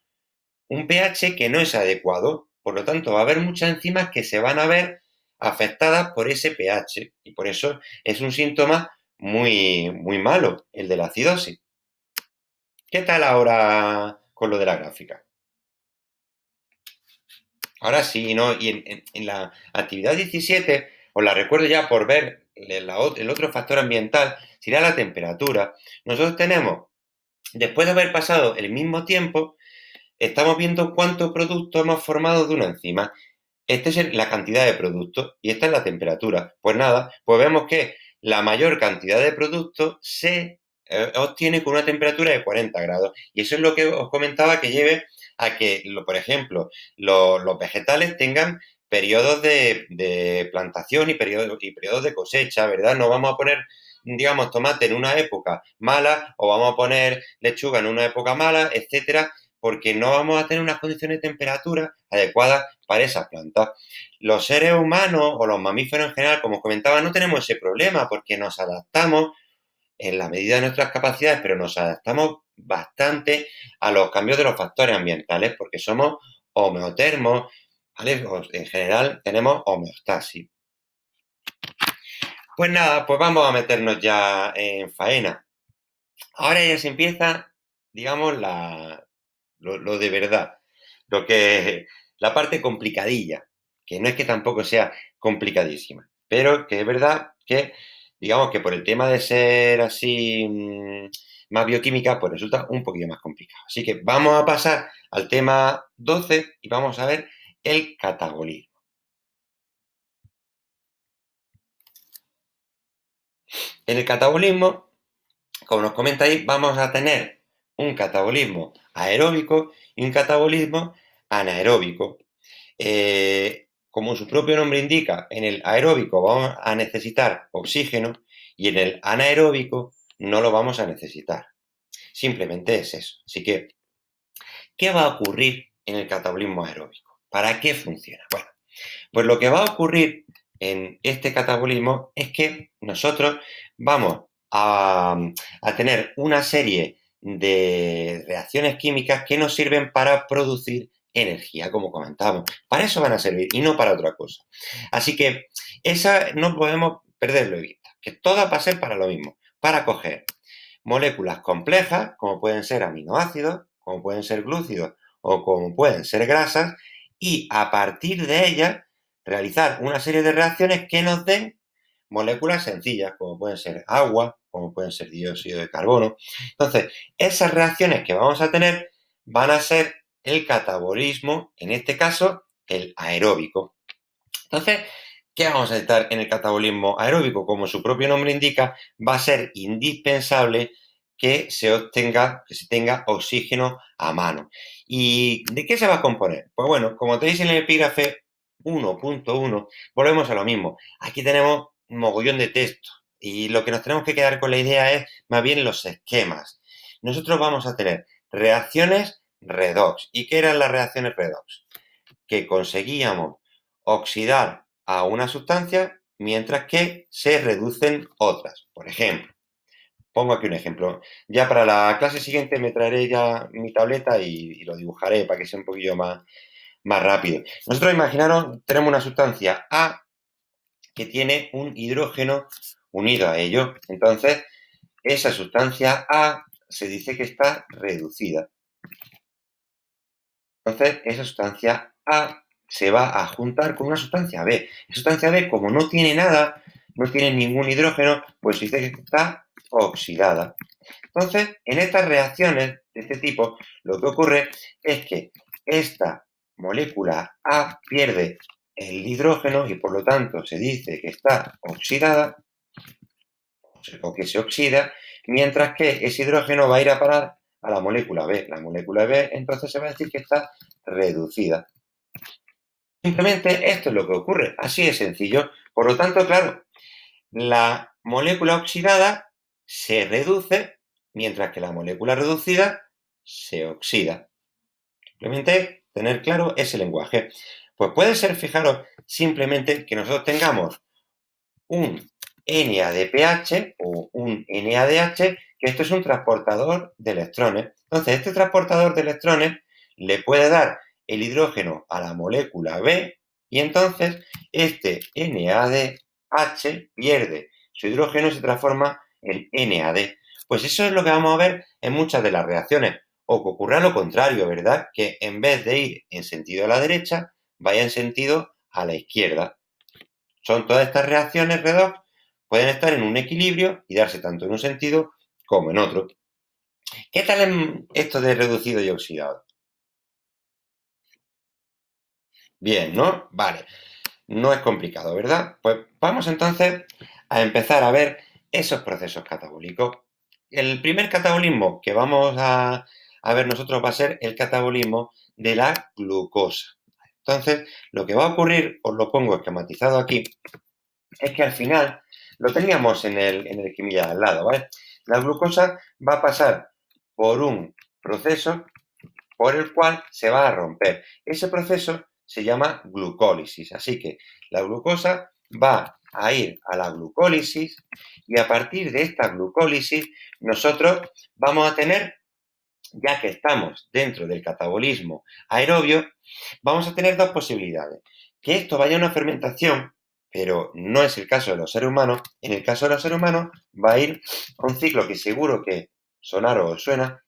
un pH que no es adecuado. Por lo tanto, va a haber muchas enzimas que se van a ver afectadas por ese pH. Y por eso es un síntoma muy, muy malo, el de la acidosis. ¿Qué tal ahora con lo de la gráfica? Ahora sí, ¿no? Y en la actividad 17, os la recuerdo ya por ver el otro factor ambiental, sería la temperatura. Nosotros tenemos, después de haber pasado el mismo tiempo, estamos viendo cuánto producto hemos formado de una enzima. Esta es la cantidad de producto y esta es la temperatura. Pues nada, pues vemos que la mayor cantidad de producto se obtiene con una temperatura de 40 grados. Y eso es lo que os comentaba que lleve a que, por ejemplo, los vegetales tengan periodos de plantación y periodos de cosecha, ¿verdad? No vamos a poner digamos, tomate en una época mala o vamos a poner lechuga en una época mala, etcétera, porque no vamos a tener unas condiciones de temperatura adecuadas para esas plantas. Los seres humanos o los mamíferos en general, como comentaba, no tenemos ese problema porque nos adaptamos en la medida de nuestras capacidades, pero nos adaptamos bastante a los cambios de los factores ambientales porque somos homeotermos, ¿vale? En general tenemos homeostasis. Pues nada, pues vamos a meternos ya en faena. Ahora ya se empieza, digamos, lo de verdad, la parte complicadilla, que no es que tampoco sea complicadísima, pero que es verdad que, digamos que por el tema de ser así más bioquímica, pues resulta un poquillo más complicado. Así que vamos a pasar al tema 12 y vamos a ver el catabolismo. En el catabolismo, como nos comentáis, vamos a tener un catabolismo aeróbico y un catabolismo anaeróbico. Como su propio nombre indica, en el aeróbico vamos a necesitar oxígeno y en el anaeróbico no lo vamos a necesitar. Simplemente es eso. Así que, ¿qué va a ocurrir en el catabolismo aeróbico? ¿Para qué funciona? Bueno, pues lo que va a ocurrir en este catabolismo es que nosotros vamos a tener una serie de reacciones químicas que nos sirven para producir energía, como comentábamos. Para eso van a servir y no para otra cosa. Así que esa no podemos perderlo de vista, que todas va a ser para lo mismo, para coger moléculas complejas, como pueden ser aminoácidos, como pueden ser glúcidos o como pueden ser grasas, y a partir de ellas realizar una serie de reacciones que nos den moléculas sencillas, como pueden ser agua, como pueden ser dióxido de carbono. Entonces, esas reacciones que vamos a tener van a ser el catabolismo, en este caso, el aeróbico. Entonces, ¿qué vamos a necesitar en el catabolismo aeróbico? Como su propio nombre indica, va a ser indispensable que se obtenga, que se tenga oxígeno a mano. ¿Y de qué se va a componer? Pues bueno, como tenéis en el epígrafe 1.1, volvemos a lo mismo. Aquí tenemos un mogollón de texto y lo que nos tenemos que quedar con la idea es más bien los esquemas. Nosotros vamos a tener reacciones redox. ¿Y qué eran las reacciones redox? Que conseguíamos oxidar a una sustancia mientras que se reducen otras. Por ejemplo, pongo aquí un ejemplo. Ya para la clase siguiente me traeré ya mi tableta y lo dibujaré para que sea un poquillo más rápido. Nosotros imaginaros, tenemos una sustancia A que tiene un hidrógeno unido a ello. Entonces, esa sustancia A se dice que está reducida. Entonces, esa sustancia A se va a juntar con una sustancia B. La sustancia B, como no tiene nada, no tiene ningún hidrógeno, pues se dice que está oxidada. Entonces, en estas reacciones de este tipo, lo que ocurre es que esta molécula A pierde el hidrógeno y por lo tanto se dice que está oxidada o que se oxida, mientras que ese hidrógeno va a ir a parar a la molécula B. La molécula B entonces se va a decir que está reducida. Simplemente esto es lo que ocurre, así de sencillo. Por lo tanto, claro, la molécula oxidada se reduce, mientras que la molécula reducida se oxida. Simplemente tener claro ese lenguaje. Pues puede ser, fijaros, simplemente que nosotros tengamos un NADPH o un NADH, que esto es un transportador de electrones. Entonces, este transportador de electrones le puede dar el hidrógeno a la molécula B y entonces este NADH pierde su hidrógeno y se transforma en NAD. Pues eso es lo que vamos a ver en muchas de las reacciones. O que ocurra lo contrario, ¿verdad? Que en vez de ir en sentido a la derecha, vaya en sentido a la izquierda. Son todas estas reacciones redox, pueden estar en un equilibrio y darse tanto en un sentido como en otro. ¿Qué tal en esto de reducido y oxidado? Bien, ¿no? Vale. No es complicado, ¿verdad? Pues vamos entonces a empezar a ver esos procesos catabólicos. El primer catabolismo que vamos a ver nosotros va a ser el catabolismo de la glucosa. Entonces, lo que va a ocurrir, os lo pongo esquematizado aquí, es que al final lo teníamos en el esquemilla de al lado, ¿vale? La glucosa va a pasar por un proceso por el cual se va a romper. Ese proceso se llama glucólisis. Así que la glucosa va a ir a la glucólisis y a partir de esta glucólisis nosotros vamos a tener, ya que estamos dentro del catabolismo aerobio, vamos a tener dos posibilidades. Que esto vaya a una fermentación, pero no es el caso de los seres humanos. En el caso de los seres humanos va a ir a un ciclo que seguro que sonaros os suena,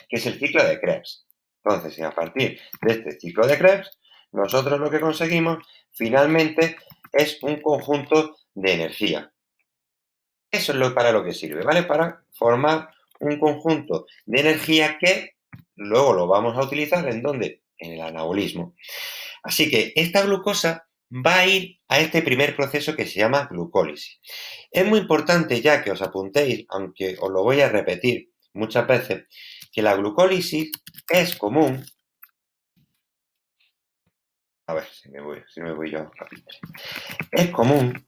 que es el ciclo de Krebs. Entonces, a partir de este ciclo de Krebs, nosotros lo que conseguimos finalmente es un conjunto de energía. Eso es para lo que sirve, ¿vale? Para formar un conjunto de energía que luego lo vamos a utilizar ¿en dónde? En el anabolismo. Así que esta glucosa va a ir a este primer proceso que se llama glucólisis. Es muy importante ya que os apuntéis, aunque os lo voy a repetir muchas veces, que la glucólisis es común. A ver si me voy yo a Pinterest. Es común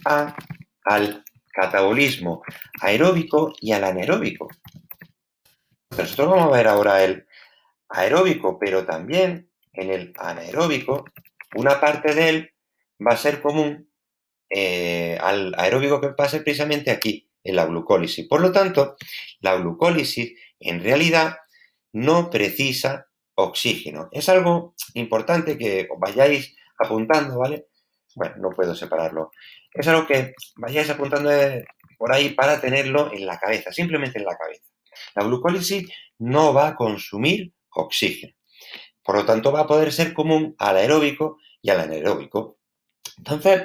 al catabolismo aeróbico y al anaeróbico. Nosotros vamos a ver ahora el aeróbico, pero también en el anaeróbico, una parte de él va a ser común al aeróbico que pase precisamente aquí, en la glucólisis. Por lo tanto, la glucólisis en realidad no precisa oxígeno. Es algo importante que os vayáis apuntando, ¿vale? Bueno, no puedo separarlo. Es algo que vayáis apuntando por ahí para tenerlo en la cabeza, simplemente en la cabeza. La glucólisis no va a consumir oxígeno. Por lo tanto, va a poder ser común al aeróbico y al anaeróbico. Entonces,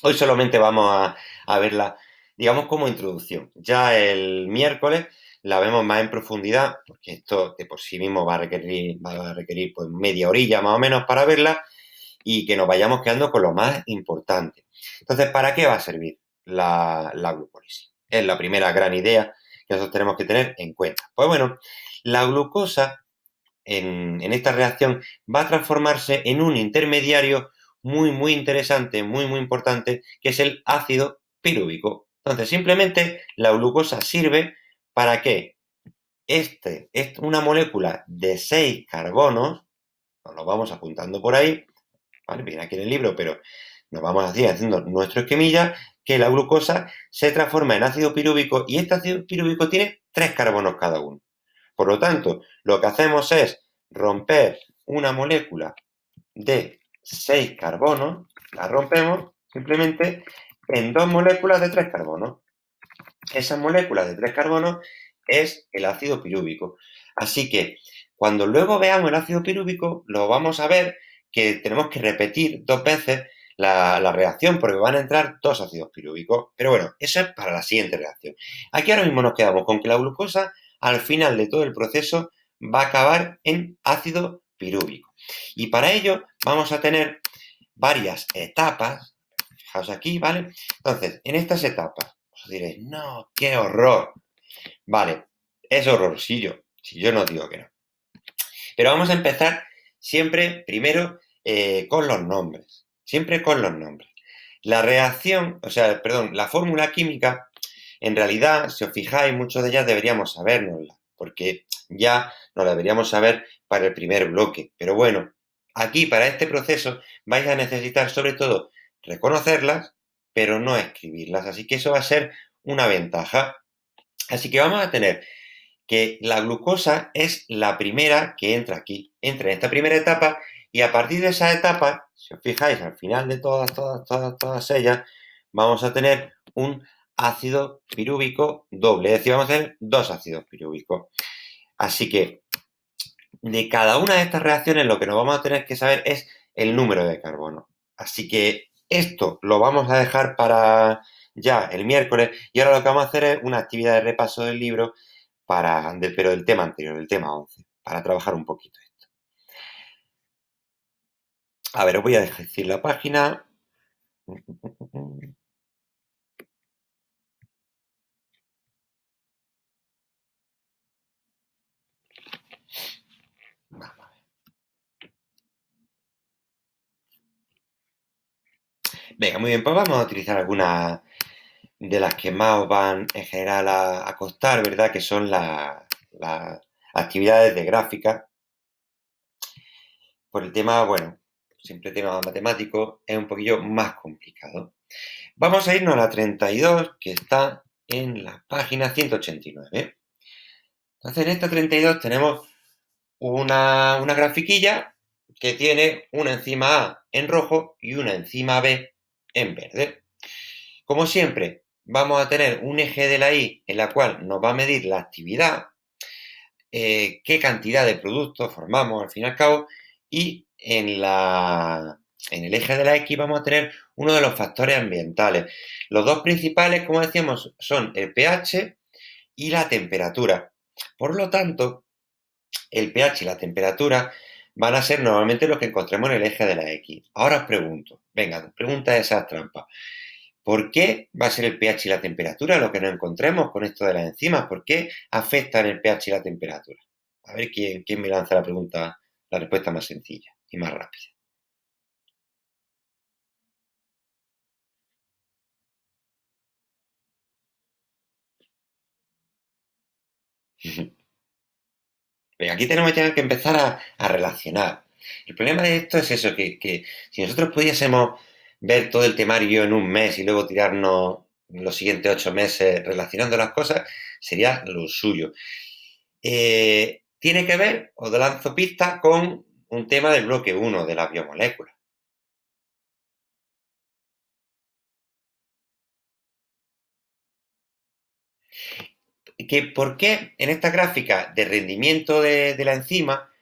hoy solamente vamos a verla, digamos, como introducción. Ya el miércoles la vemos más en profundidad, porque esto de por sí mismo va a requerir pues, media orilla más o menos para verla y que nos vayamos quedando con lo más importante. Entonces, ¿para qué va a servir la glucólisis? Es la primera gran idea que nosotros tenemos que tener en cuenta. Pues bueno, la glucosa en esta reacción va a transformarse en un intermediario muy interesante, muy importante, que es el ácido pirúvico. Entonces, simplemente la glucosa sirve para que una molécula de 6 carbonos, nos lo vamos apuntando por ahí, ¿vale? Viene aquí en el libro, pero nos vamos así haciendo nuestro esquemilla, que la glucosa se transforma en ácido pirúvico y este ácido pirúvico tiene 3 carbonos cada uno. Por lo tanto, lo que hacemos es romper una molécula de 6 carbonos, la rompemos simplemente en 2 moléculas de 3 carbonos. Esas moléculas de 3 carbonos es el ácido pirúvico. Así que cuando luego veamos el ácido pirúvico, lo vamos a ver que tenemos que repetir 2 veces la reacción porque van a entrar 2 ácidos pirúvicos. Pero bueno, eso es para la siguiente reacción. Aquí ahora mismo nos quedamos con que la glucosa al final de todo el proceso va a acabar en ácido pirúvico. Y para ello vamos a tener varias etapas. Fijaos aquí, ¿vale? Entonces, en estas etapas os diréis, no, qué horror. Vale, es horrorcillo, si yo no digo que no. Pero vamos a empezar siempre, primero, con los nombres. Siempre con los nombres. La reacción, la fórmula química, en realidad, si os fijáis, muchos de ellas deberíamos sabérnosla, porque ya nos la deberíamos saber para el primer bloque. Pero bueno, aquí para este proceso vais a necesitar sobre todo reconocerlas, pero no escribirlas. Así que eso va a ser una ventaja. Así que vamos a tener que la glucosa es la primera que entra aquí, entra en esta primera etapa y a partir de esa etapa, si os fijáis, al final de todas ellas, vamos a tener un ácido pirúvico doble, es decir, vamos a tener 2 ácidos pirúvicos. Así que de cada una de estas reacciones lo que nos vamos a tener que saber es el número de carbono. Así que esto lo vamos a dejar para ya el miércoles y ahora lo que vamos a hacer es una actividad de repaso del libro pero del tema anterior, del tema 11, para trabajar un poquito esto. A ver, os voy a decir la página. Venga, muy bien, pues vamos a utilizar algunas de las que más os van en general a costar, ¿verdad? Que son las actividades de gráfica. Por el tema, bueno, siempre tema matemático es un poquillo más complicado. Vamos a irnos a la 32, que está en la página 189. Entonces, en esta 32 tenemos una grafiquilla que tiene una enzima A en rojo y una enzima B en verde. Como siempre, vamos a tener un eje de la Y en la cual nos va a medir la actividad, qué cantidad de productos formamos al fin y al cabo, y en el eje de la X vamos a tener uno de los factores ambientales. Los dos principales, como decíamos, son el pH y la temperatura. Por lo tanto, el pH y la temperatura van a ser normalmente los que encontremos en el eje de la X. Ahora os pregunto, venga, pregunta esa trampa. ¿Por qué va a ser el pH y la temperatura lo que nos encontremos con esto de las enzimas? ¿Por qué afectan el pH y la temperatura? A ver quién me lanza la pregunta, la respuesta más sencilla y más rápida. Pero aquí tenemos ya que empezar a relacionar. El problema de esto es eso, que si nosotros pudiésemos ver todo el temario en un mes y luego tirarnos los siguientes 8 meses relacionando las cosas, sería lo suyo. Tiene que ver, os lanzo pista, con un tema del bloque 1 de las biomoléculas. Que ¿por qué en esta gráfica de rendimiento de la enzima,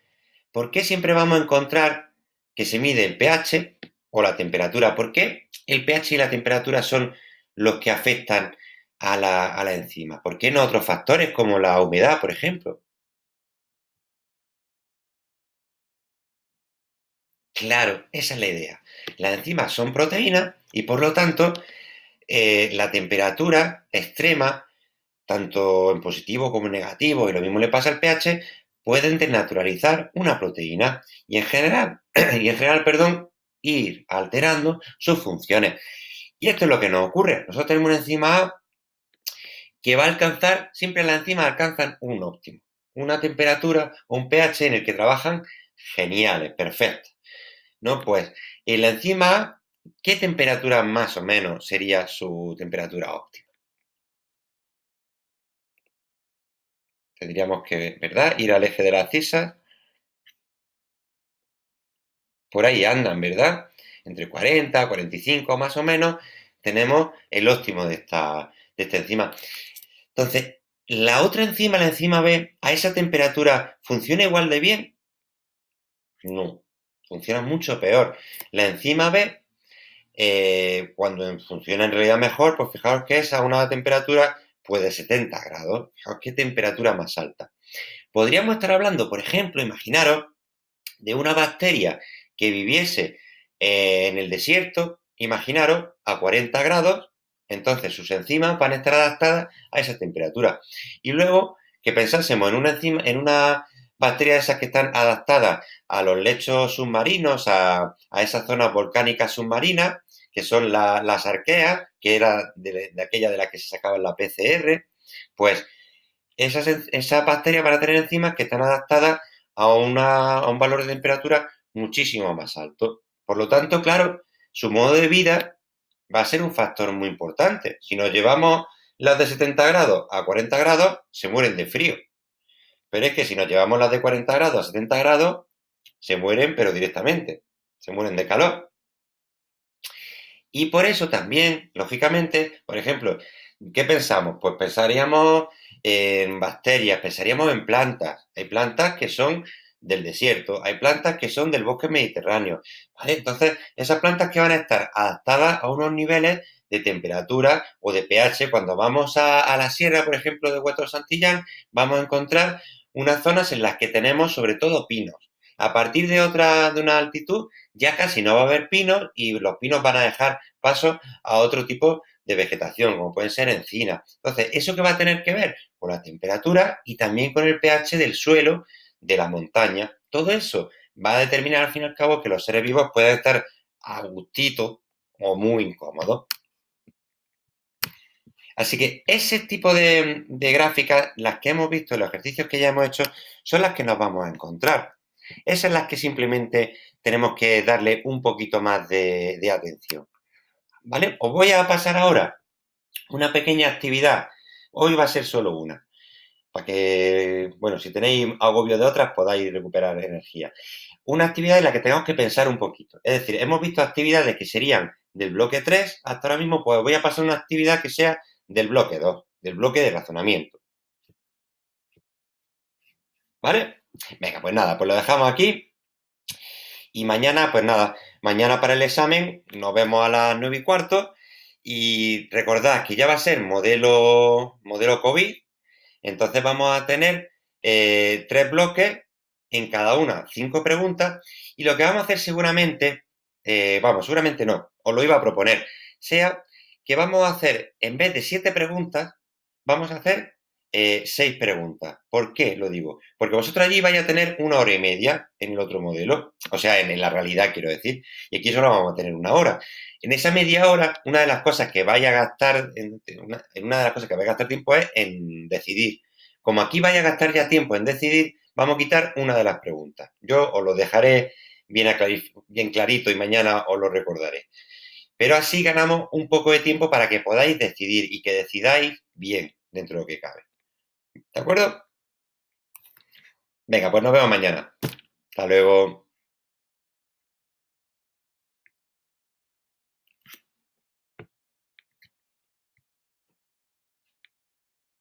por qué siempre vamos a encontrar que se mide el pH o la temperatura? ¿Por qué el pH y la temperatura son los que afectan a la enzima? ¿Por qué no otros factores como la humedad, por ejemplo? Claro, esa es la idea. Las enzimas son proteínas y por lo tanto la temperatura extrema, tanto en positivo como en negativo, y lo mismo le pasa al pH, pueden desnaturalizar una proteína y en general, perdón, ir alterando sus funciones. Y esto es lo que nos ocurre. Nosotros tenemos una enzima A que va a alcanzar, siempre las enzimas alcanzan un óptimo, una temperatura o un pH en el que trabajan geniales, perfectos. ¿No? Pues en la enzima A, ¿qué temperatura más o menos sería su temperatura óptima? Tendríamos que, ¿verdad? Ir al eje de las cisas. Por ahí andan, ¿verdad? Entre 40, 45 más o menos, tenemos el óptimo de esta enzima. Entonces, la otra enzima, la enzima B, a esa temperatura, ¿funciona igual de bien? No, funciona mucho peor. La enzima B, cuando funciona en realidad mejor, pues fijaos que es a una temperatura pues de 70 grados. Fijaos qué temperatura más alta. Podríamos estar hablando, por ejemplo, imaginaros, de una bacteria que viviese en el desierto, imaginaros, a 40 grados, entonces sus enzimas van a estar adaptadas a esa temperatura. Y luego que pensásemos en una bacteria de esas que están adaptadas a los lechos submarinos, a esas zonas volcánicas submarinas, que son las arqueas, que era de aquella de la que se sacaba en la PCR, pues esas bacterias van a tener enzimas que están adaptadas a un valor de temperatura muchísimo más alto. Por lo tanto, claro, su modo de vida va a ser un factor muy importante. Si nos llevamos las de 70 grados a 40 grados, se mueren de frío. Pero es que si nos llevamos las de 40 grados a 70 grados, se mueren, pero directamente. Se mueren de calor. Y por eso también, lógicamente, por ejemplo, ¿qué pensamos? Pues pensaríamos en bacterias, pensaríamos en plantas. Hay plantas que son del desierto, hay plantas que son del bosque mediterráneo, ¿vale? Entonces, esas plantas que van a estar adaptadas a unos niveles de temperatura o de pH. Cuando vamos a la sierra, por ejemplo, de Huetor Santillán, vamos a encontrar unas zonas en las que tenemos sobre todo pinos. A partir de una altitud, ya casi no va a haber pinos y los pinos van a dejar paso a otro tipo de vegetación, como pueden ser encinas. Entonces, ¿eso qué va a tener que ver? Con la temperatura y también con el pH del suelo, de la montaña. Todo eso va a determinar al fin y al cabo que los seres vivos puedan estar a gustito o muy incómodo. Así que ese tipo de gráficas, las que hemos visto en los ejercicios que ya hemos hecho, son las que nos vamos a encontrar. Esas son las que simplemente tenemos que darle un poquito más de atención. ¿Vale? Os voy a pasar ahora una pequeña actividad. Hoy va a ser solo una, para que, bueno, si tenéis agobio de otras, podáis recuperar energía. Una actividad en la que tenemos que pensar un poquito. Es decir, hemos visto actividades que serían del bloque 3, hasta ahora mismo pues voy a pasar una actividad que sea del bloque 2, del bloque de razonamiento. ¿Vale? Venga, pues nada, pues lo dejamos aquí. Y mañana, pues nada, mañana para el examen nos vemos a las 9:15 y recordad que ya va a ser modelo COVID, entonces vamos a tener 3 bloques, en cada una 5 preguntas y lo que vamos a hacer seguramente, seguramente no, os lo iba a proponer, sea que vamos a hacer, en vez de 7 preguntas, vamos a hacer 6 preguntas. ¿Por qué lo digo? Porque vosotros allí vais a tener 1 hora y media en el otro modelo, o sea, en la realidad quiero decir, y aquí solo vamos a tener 1 hora. En esa media hora, una de las cosas que vaya a gastar, una de las cosas que vais a gastar tiempo es en decidir. Como aquí vaya a gastar ya tiempo en decidir, vamos a quitar una de las preguntas. Yo os lo dejaré bien clarito y mañana os lo recordaré. Pero así ganamos un poco de tiempo para que podáis decidir y que decidáis bien dentro de lo que cabe. ¿De acuerdo? Venga, pues nos vemos mañana. Hasta luego.